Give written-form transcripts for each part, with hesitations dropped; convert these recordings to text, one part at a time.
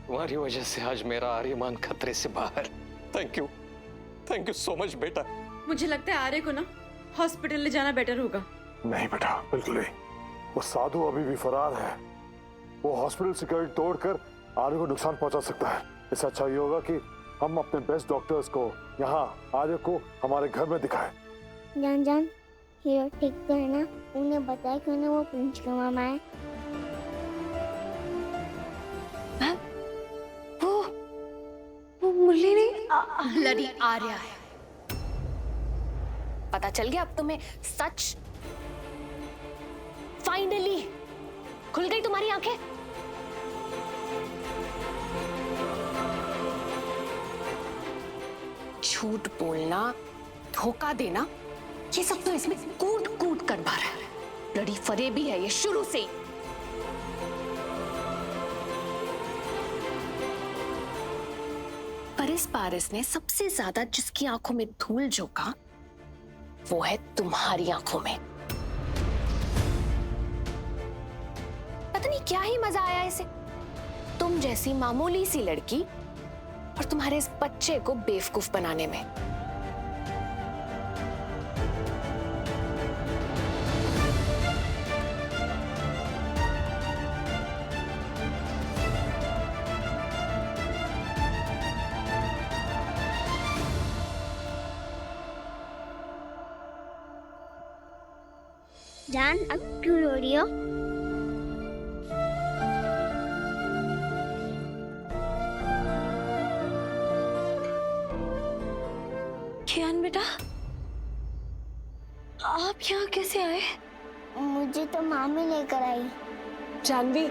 तुम्हारी वजह से आज मेरा आर्यमान खतरे से बाहर। थैंक यू सो मच बेटा। मुझे लगता है आर्य को ना हॉस्पिटल ले जाना बेटर होगा। नहीं बेटा, बिल्कुल नहीं। वो साधु अभी भी फरार है। वो हॉस्पिटल सिक्योरिटी तोड़कर आर्य को नुकसान पहुंचा सकता है। इससे अच्छा ये होगा कि हम अपने बेस्ट डॉक्टर्स को यहाँ आर्य को हमारे घर में दिखाएं। जान हीरो ठीक तो है ना? उन्हें बताया क्यों ना वो प्रिंस का मामा है। वो मुरली नहीं, ब्लडी आर्या है। पता चल गया अब तुम्हें सच? फाइनली खुल गई तुम्हारी आंखें। झूठ बोलना, धोखा देना, ये सब तो इसमें कूट कूट कर भरा है। ब्लडी फरेबी है ये शुरू से ही। परिस पारिस ने सबसे ज्यादा जिसकी आंखों में धूल झोंका वो है तुम्हारी आंखों में। पता नहीं क्या ही मजा आया इसे। तुम जैसी मामूली सी लड़की और तुम्हारे इस बच्चे को बेवकूफ बनाने में। जान अब क्यों रो रही हो? कियान बेटा, आप यहाँ कैसे आए? मुझे तो मामी लेकर आई। जानवी,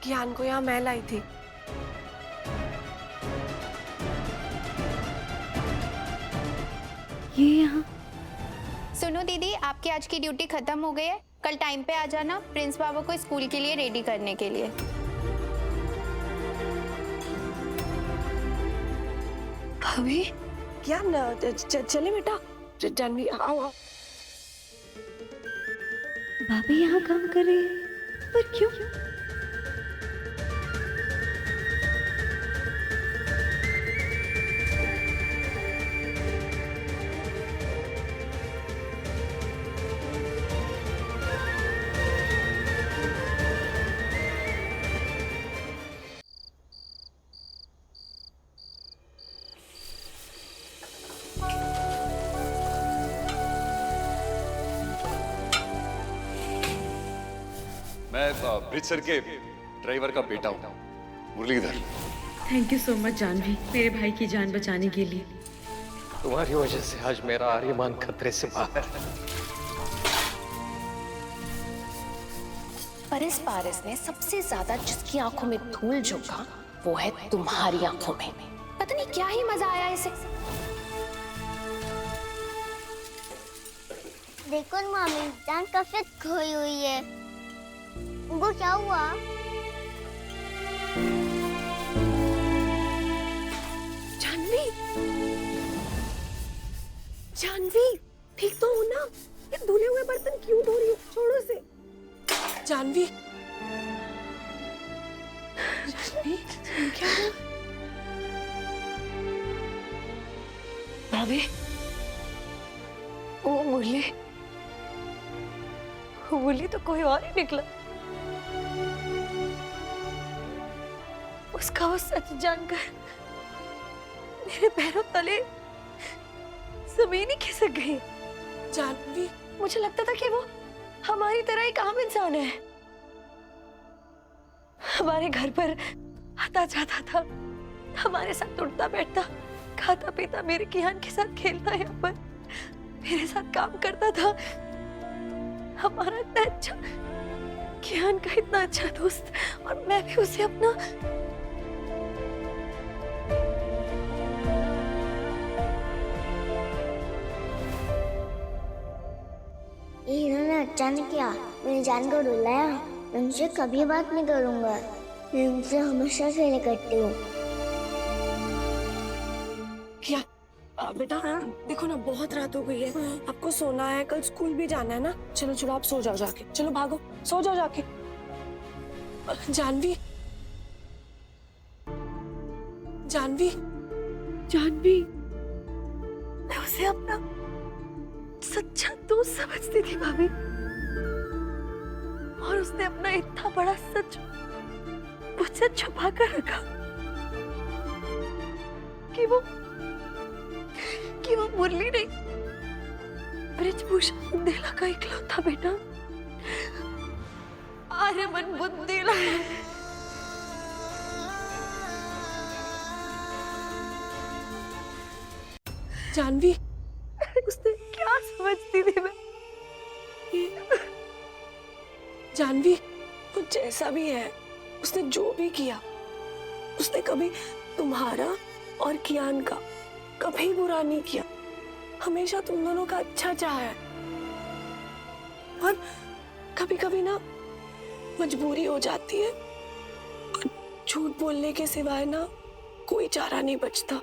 कियान को यहाँ मैं लाई थी। ये यहाँ? सुनो दीदी, आपकी आज की ड्यूटी खत्म हो गई है। कल टाइम पे आ जाना प्रिंस बाबा को स्कूल के लिए रेडी करने के लिए। भाभी, कियान चले बेटा। जानवी आओ आओ। भाभी यहाँ काम कर रही है, पर क्यों? मैं अमृतसर के ड्राइवर का बेटा हूँ, Muralidhar. Thank you so much Janvi, मेरे भाई की जान बचाने के लिए। तुम्हारी वजह से आज मेरा आर्यमान खतरे से बाहर। परिस पारिस ने सबसे ज्यादा जिसकी आंखों में धूल झोंका वो है तुम्हारी आंखों में। पता नहीं क्या ही मजा आया इसे। देखो ना मामी, जान कब खोई हुई है। उनको क्या हुआ? जानवी, जानवी ठीक तो हो ना? ये धुले हुए बर्तन क्यों धो रही हो? छोड़ो से। जानवी, जानवी क्या हुआ? भाभी, वो मुरली तो कोई और ही निकला। उसका वो सच जानकर मेरे पैरों तले जमीन ही खिसक गई। जानवी, मुझे लगता था कि वो हमारी तरह एक आम इंसान है। हमारे घर पर आता जाता था, हमारे साथ उठता बैठता, खाता पीता, मेरे कियान के साथ खेलता, यहाँ पर मेरे साथ काम करता था। हमारा इतना अच्छा, कियान का इतना अच्छा दोस्त, और मैं भी उसे अपना। इन्होंने अचानक क्या मेरी जान को रुलाया? मैं उनसे कभी बात नहीं करूंगा। मैं उनसे हमेशा खेले करती हूँ। क्या बेटा देखो ना, बहुत रात हो गई है, आपको सोना है, कल स्कूल भी जाना है ना। चलो चलो आप सो जाओ जाके, चलो भागो सो जाओ जाके। जानवी, जानवी, जानवी, मैं उसे अपना सच्चा दोस्त समझती थी भाभी, और उसने अपना इतना बड़ा सच मुझसे छुपा कर रखा कि वो मुरली नहीं, ब्रिजभूषण बुंदेला का इकलौता बेटा आर्यमन बुंदेला है। जानवी, उसने क्या समझती थी मैं? जानवी, वो जैसा भी है, उसने जो भी किया, उसने कभी तुम्हारा और कियान का कभी बुरा नहीं किया, हमेशा तुम दोनों का अच्छा चाहा है। और कभी कभी ना मजबूरी हो जाती है और झूठ बोलने के सिवाय ना कोई चारा नहीं बचता।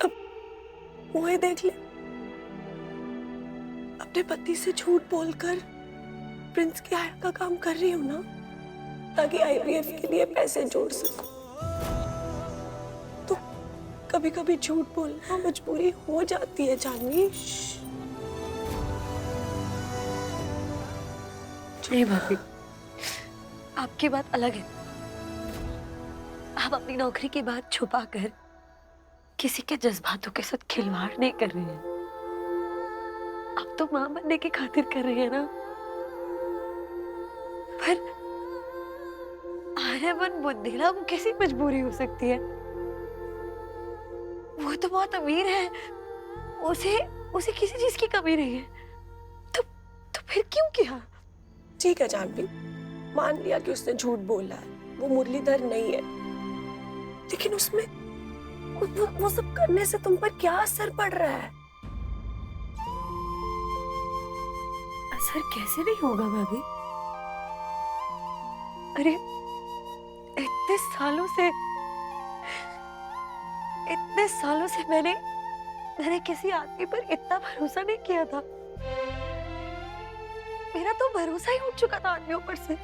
अब मुझे देख ले, अपने पति से झूठ बोलकर प्रिंस की हायर का काम कर रही हूँ ना, ताकि आईवीएफ के लिए पैसे जोड़ सकूं। तो कभी कभी झूठ बोलना मजबूरी हो जाती है जानवी। नहीं भाभी, आपकी बात अलग है। आप अपनी नौकरी की बात छुपा कर किसी के जज्बातों के साथ खिलवाड़ नहीं कर रहे हैं। आप तो मां बनने की खातिर कर रहे हैं ना। पर आर्यमन बुंदेला को कैसी मजबूरी हो सकती है? वो तो बहुत अमीर है, उसे किसी चीज की कमी नहीं है। तो फिर क्यों किया? ठीक है जानवी, मान लिया कि उसने झूठ बोला है, वो मुरलीधर नहीं है, लेकिन उसमें वो सब करने से तुम पर क्या असर पड़ रहा है? असर कैसे नहीं होगा भाभी? अरे इतने सालों से मैंने किसी आदमी पर इतना भरोसा नहीं किया था। मेरा तो भरोसा ही उठ चुका था आदमियों पर से।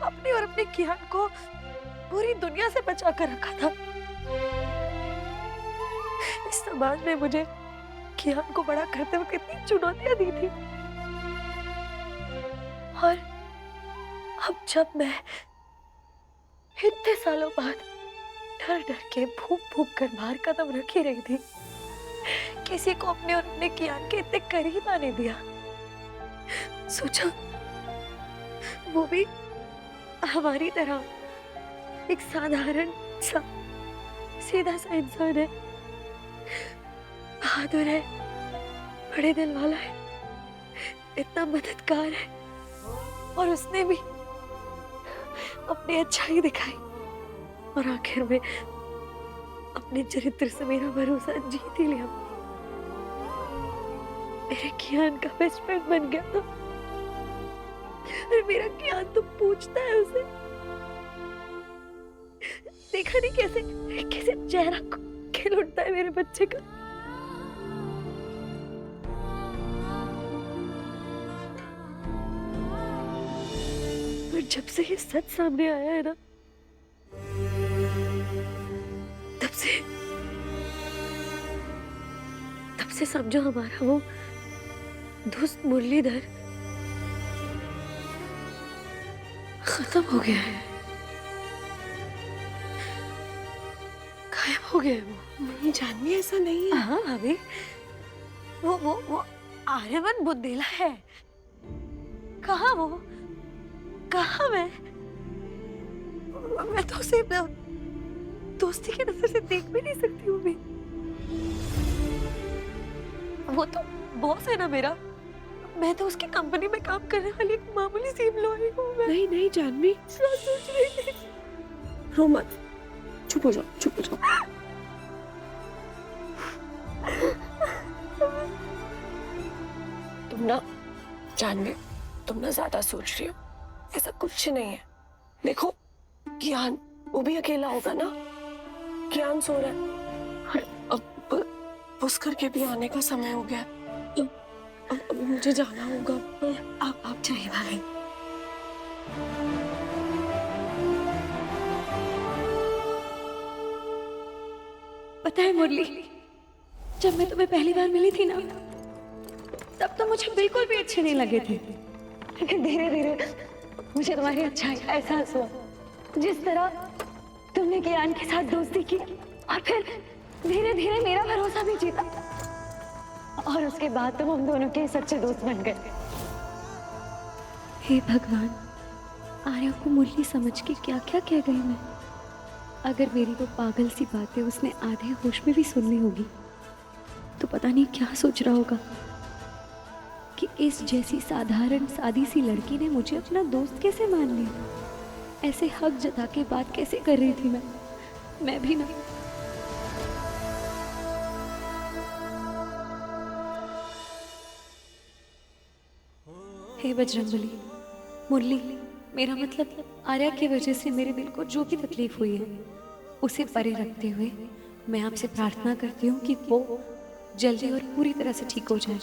अपने और अपने कियान को पूरी दुनिया से बचा कर रखा था। इस समाज ने मुझे कियान को बड़ा करते हुए कितनी चुनौतियां दी थी, और अब जब मैं इतने सालों बाद डर डर के भूख भूख कर बाहर कदम रख ही रही थी, किसी को अपने और अपने कियान के इतने करीब आने दिया। सोचा वो भी हमारी तरह एक साधारण सा सीधा सा इंसान है, बहादुर है, बड़े दिल वाला है, इतना मददगार है, और उसने भी अपनी अच्छाई दिखाई और आखिर में अपने चरित्र से मेरा भरोसा जीत ही लिया। मेरे कियान का बेस्ट फ्रेंड बन गया था। और मेरा कियान तो पूछता है उसे, देखा नहीं कैसे चेहरा खिल उठता है मेरे बच्चे का। और जब से ये सच सामने आया है ना, तब से समझो हमारा वो दोस्त मुरलीधर खत्म हो गया है, गायब हो गया है वो। नहीं जानवी, ऐसा नहीं है। हाँ भाभी, वो आर्यमन बुंदेला है। कहाँ वो? कहाँ मैं तो उसे दोस्ती की नजर से देख भी नहीं सकती हूँ। वो तो बॉस है ना मेरा, मैं तो उसकी कंपनी में काम करने वाली एक मामूली सी एम्प्लॉई हूँ। नहीं जानवी, सोच रही थी। रो मत, चुप हो जाओ। जानवी, तुम ना ज्यादा सोच रही हो, ऐसा कुछ नहीं है। देखो कियान वो भी अकेला होगा ना, ज्ञान सो रहा है। अब पुष्कर के भी आने का समय हो गया है। अब मुझे जाना होगा। आप जाइए भाभी। पता है मुरली, जब मैं तुम्हें पहली बार मिली थी ना, तब तो मुझे बिल्कुल भी अच्छे नहीं लगे थे। लेकिन धीरे धीरे मुझे तुम्हारी अच्छाई का एहसास हुआ। जिस तरह तुमने ज्ञान के साथ दोस्ती की और फिर धीरे धीरे मेरा भरोसा भी जीता, और उसके बाद तुम हम दोनों के सच्चे दोस्त बन गए। हे भगवान, आर्या को मुरली समझ के क्या क्या कह गई मैं। अगर मेरी वो पागल सी बातें उसने आधे होश में भी सुननी होगी, तो पता नहीं क्या सोच रहा होगा कि इस जैसी साधारण सादी सी लड़की ने मुझे अपना दोस्त कैसे मान लिया। ऐसे हक जता के बात कैसे कर रही थी मैं भी ना। हे बजरंगबली, मुरली, मेरा मतलब आर्या की वजह से मेरे दिल को जो भी तकलीफ हुई है, उसे परे रखते हुए मैं आपसे प्रार्थना करती हूँ कि वो जल्दी और पूरी तरह से ठीक हो जाए।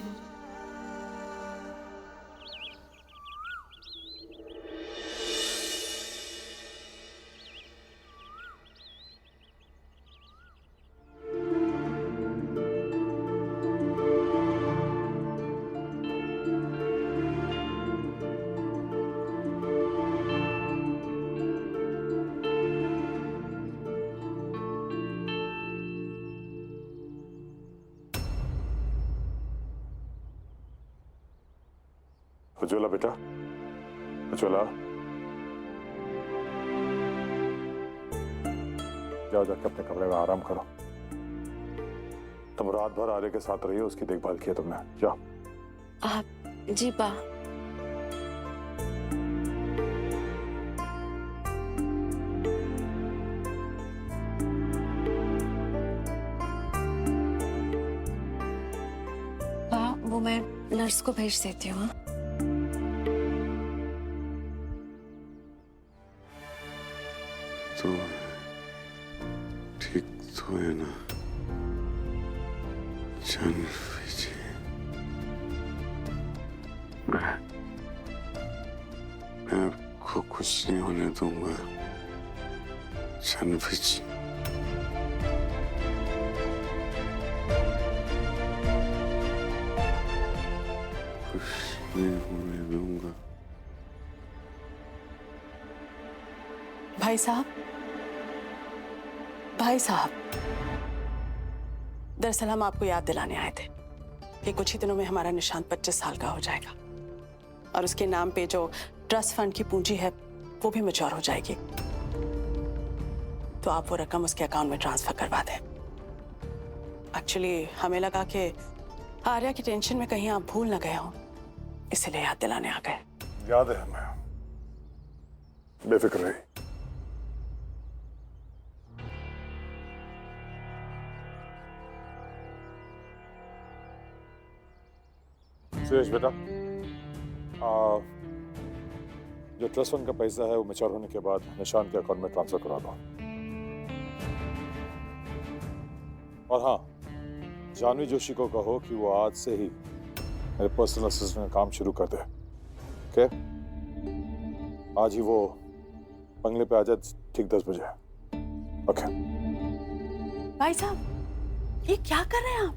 उज्ज्वला बेटा, उज्ज्वला, जाओ जाके अपने कमरे में आराम करो। तुम रात भर आर्य के साथ रही हो, उसकी देखभाल की है तुमने। जाओ। आप जी बा। वो मैं नर्स को भेज देती हूँ। तो ठीक तो है ना जानवी जी? मैं आपको कुछ नहीं होने दूंगा जानवी जी। कुछ नहीं होने दूंगा। भाई साहब, भाई साहब, दरअसल हम आपको याद दिलाने आए थे कि कुछ ही दिनों में हमारा निशांत 25 साल का हो जाएगा और उसके नाम पे जो ट्रस्ट फंड की पूंजी है वो भी मैच्योर हो जाएगी। तो आप वो रकम उसके अकाउंट में ट्रांसफर करवा दें। एक्चुअली हमें लगा कि आर्या की टेंशन में कहीं आप भूल न गए हो, इसलिए याद दिलाने आ गए। याद है हमें, बेफिक्र रही। सुरेश बेटा, जो ट्रस्ट फंड का पैसा है वो मैच्योर होने के बाद निशान के अकाउंट में ट्रांसफर करा दो। और हाँ, जानवी जोशी को कहो कि वो आज से ही मेरे पर्सनल असिस्टेंट का काम शुरू कर दे। ओके? आज ही वो बंगले पे आ जाए ठीक 10 बजे। ओके? भाई साहब, ये क्या कर रहे हैं आप?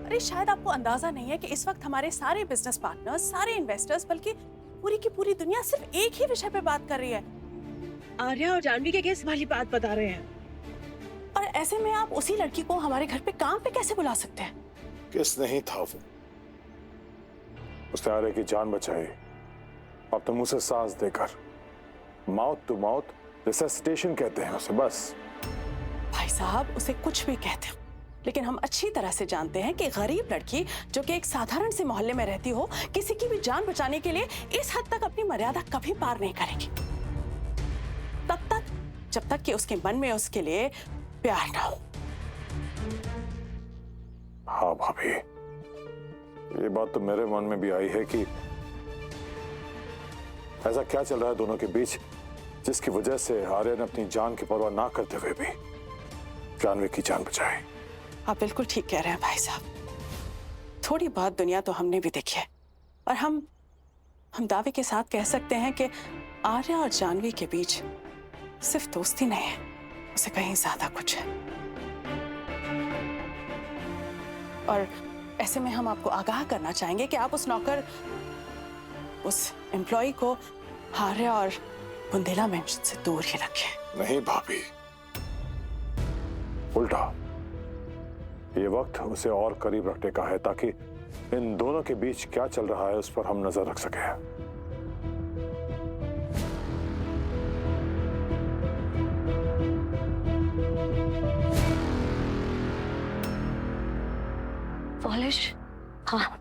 अरे शायद आपको अंदाजा नहीं है कि इस वक्त हमारे सारे बिजनेस पार्टनर्स, सारे इन्वेस्टर्स, बल्कि पूरी की पूरी दुनिया सिर्फ एक ही विषय पे बात कर रही है। आर्या और जानवी के केस वाली बात बता रहे हैं। और ऐसे में आप उसी लड़की को हमारे घर पे काम पे कैसे बुला सकते हैं? किस नहीं था वो, उसने आर्या की जान बचाई अपने मुंह से सांस देकर। माउथ टू माउथ रिससिटेशन कहते हैं उसे। बस भाई साहब, उसे कुछ भी कहते हो, लेकिन हम अच्छी तरह से जानते हैं कि गरीब लड़की जो कि एक साधारण से मोहल्ले में रहती हो, किसी की भी जान बचाने के लिए इस हद तक अपनी मर्यादा कभी पार नहीं करेगी। तब तक जब तक कि उसके मन में उसके लिए प्यार ना हो। हाँ भाभी, ये बात तो मेरे मन में भी आई है कि ऐसा क्या चल रहा है दोनों के बीच जिसकी वजह से आर्या ने अपनी जान की परवाह ना करते हुए भी जानवी की जान बचाई। आप बिल्कुल ठीक कह रहे हैं भाई साहब। थोड़ी बहुत दुनिया तो हमने भी देखी है और हम दावे के साथ कह सकते हैं कि आर्या और जानवी के बीच सिर्फ दोस्ती नहीं है, उसे कहीं ज्यादा कुछ है। और ऐसे में हम आपको आगाह करना चाहेंगे कि आप उस एम्प्लॉय को आर्या और बुंदेला मेंशन से दूर ही रखें। नहीं भाभी, उल्टा ये वक्त उसे और करीब रखने का है ताकि इन दोनों के बीच क्या चल रहा है उस पर हम नजर रख सकें। पॉलिश? हाँ।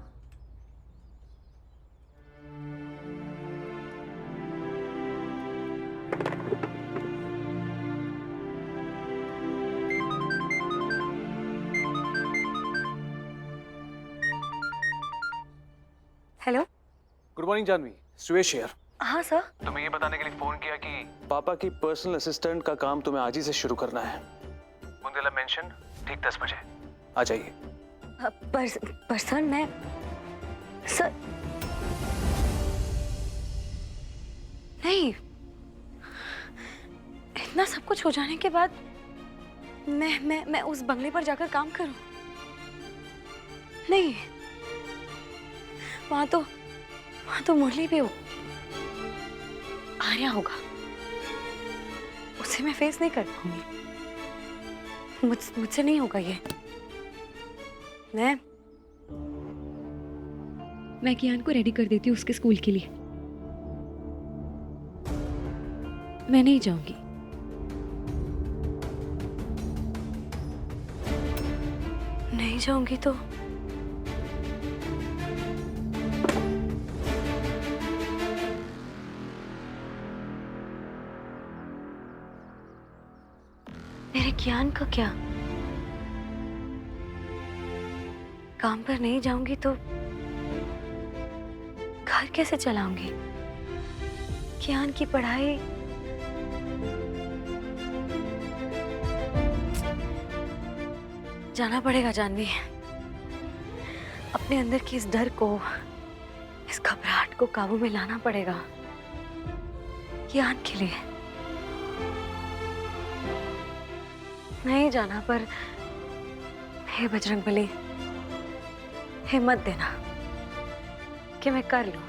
Hello. Good morning Janvi, Suresh here. हाँ सर। तुम्हें ये बताने के लिए फोन किया कि पापा की पर्सनल असिस्टेंट का काम तुम्हें आज ही से शुरू करना है। बुंदेला मेंशन ठीक 10 बजे आ जाइए। पर सर मैं सर नहीं, इतना सब कुछ हो जाने के बाद मैं उस बंगले पर जाकर काम करूं? नहीं, वहां तो मुरली भी हो, आर्या होगा, उसे मैं फेस नहीं कर पाऊंगी। मुझसे नहीं होगा ये। मैं कियान को रेडी कर देती हूँ उसके स्कूल के लिए। मैं नहीं जाऊंगी। नहीं जाऊंगी तो मेरे कियान का क्या? काम पर नहीं जाऊंगी तो घर कैसे चलाऊंगी? कियान की पढ़ाई, जाना पड़ेगा जानवी। अपने अंदर की इस डर को, इस घबराहट को काबू में लाना पड़ेगा कियान के लिए। नहीं जाना पर हे बजरंगबली, हिम्मत देना कि मैं कर लूं।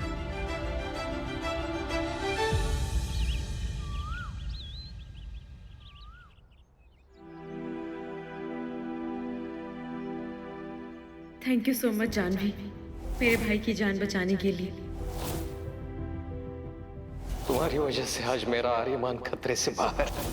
Thank you so much Janvi, मेरे भाई की जान बचाने के लिए। तुम्हारी वजह से आज मेरा आर्यमान खतरे से बाहर है।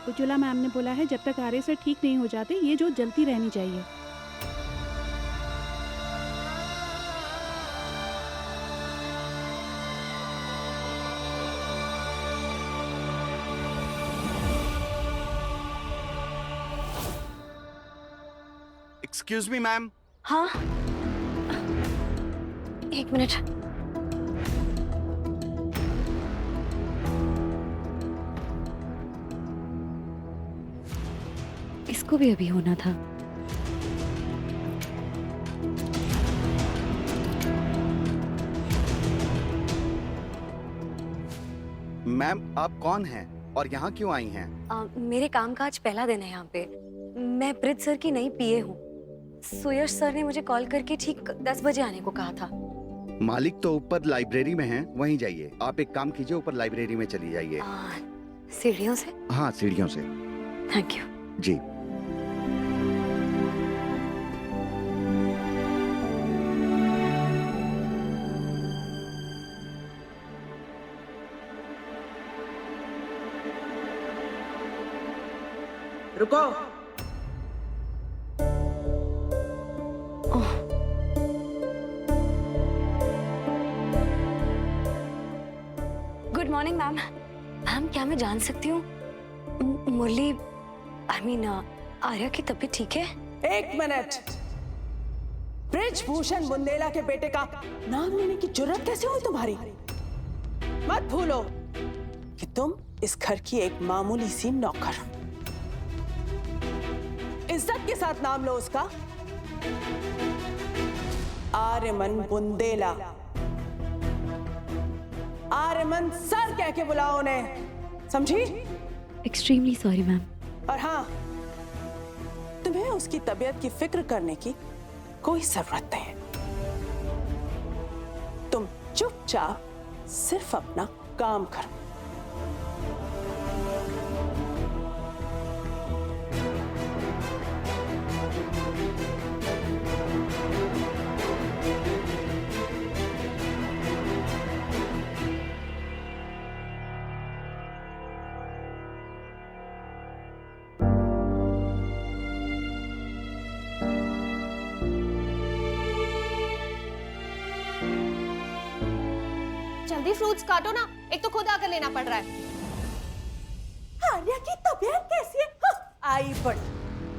उज्ज्वला मैम ने बोला है जब तक आर्य सर ठीक नहीं हो जाते ये जो जलती रहनी चाहिए। Excuse me ma'am. हाँ, एक मिनट। इसको भी अभी होना था। मैम आप कौन हैं और यहाँ क्यों आई हैं? मेरे काम का आज पहला दिन है यहाँ पे। मैं ब्रिज सर की नई पीए हूँ। सुयश सर ने मुझे कॉल करके ठीक 10 बजे आने को कहा था। मालिक तो ऊपर लाइब्रेरी में हैं, वहीं जाइए। आप एक काम कीजिए, ऊपर लाइब्रेरी में चली जाइए। सीढ़ियों से? हाँ, सीढ़ियों से। Thank you. जी। रुको। Good morning ma'am. मैम क्या मैं जान सकती हूँ मुरली आर्या की तबीयत ठीक है? एक मिनट, ब्रिजभूषण बुंदेला के बेटे का नाम लेने की जुर्रत कैसे हुई तुम्हारी? मत भूलो कि तुम इस घर की एक मामूली सी नौकर हो। इज्जत के साथ नाम लो उसका, आर्यमन बुंदेला। आर्यमन सर कह के बुलाओ उन्हें, समझी? Extremely sorry ma'am. और हाँ, तुम्हें उसकी तबीयत की फिक्र करने की कोई जरूरत नहीं है। तुम चुपचाप सिर्फ अपना काम करो। जल्दी फ्रूट्स काटो ना, एक तो खुद आकर लेना पड़ रहा है। आर्या की तबीयत कैसी है? हाँ, आई पड़ी।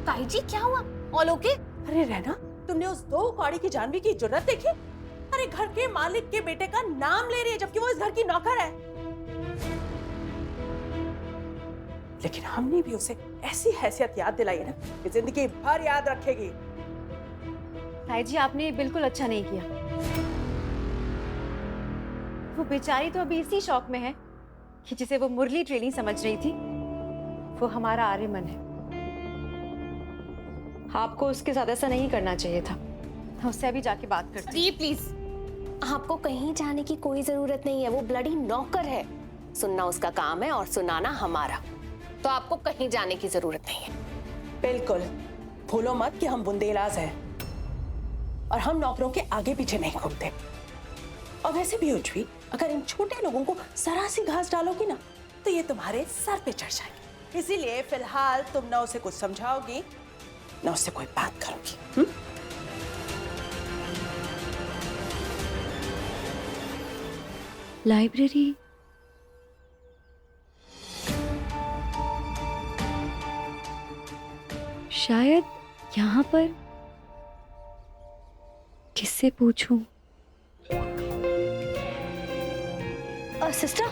ताई जी क्या हुआ? All okay? अरे रहना, तुमने उस 2 कौड़ी की जानवी की जुर्रत देखी? अरे घर के मालिक के बेटे का नाम ले रही है जबकि वो इस घर की नौकर है। लेकिन हमने भी उसे ऐसी हैसियत याद दिलाई है ना कि जिंदगी भर याद रखेगी। ताई जी आपने बिल्कुल अच्छा नहीं किया। वो बेचारी तो अभी इसी शौक में है कि जिसे वो मुरली ट्रेनिंग समझ रही थी वो हमारा आर्यमन है। आपको उसके साथ ऐसा नहीं करना चाहिए था। मैं उससे अभी जाके बात करती हूँ। जी प्लीज, आपको कहीं जाने की कोई जरूरत नहीं है। वो ब्लडी नौकर है, सुनना उसका काम है और सुनाना हमारा। तो आपको कहीं जाने की जरूरत नहीं है। बिल्कुल भूलो मत कि हम बुंदेलाज हैं और हम नौकरों के आगे पीछे नहीं घूमते। और वैसे भी उज्वी, अगर इन छोटे लोगों को जरा सी घास डालोगी ना तो ये तुम्हारे सर पे चढ़ जाएंगे। इसीलिए फिलहाल तुम ना उसे कुछ समझाओगी ना उससे कोई बात करोगी। लाइब्रेरी शायद यहाँ पर किससे पूछूं? सिस्टर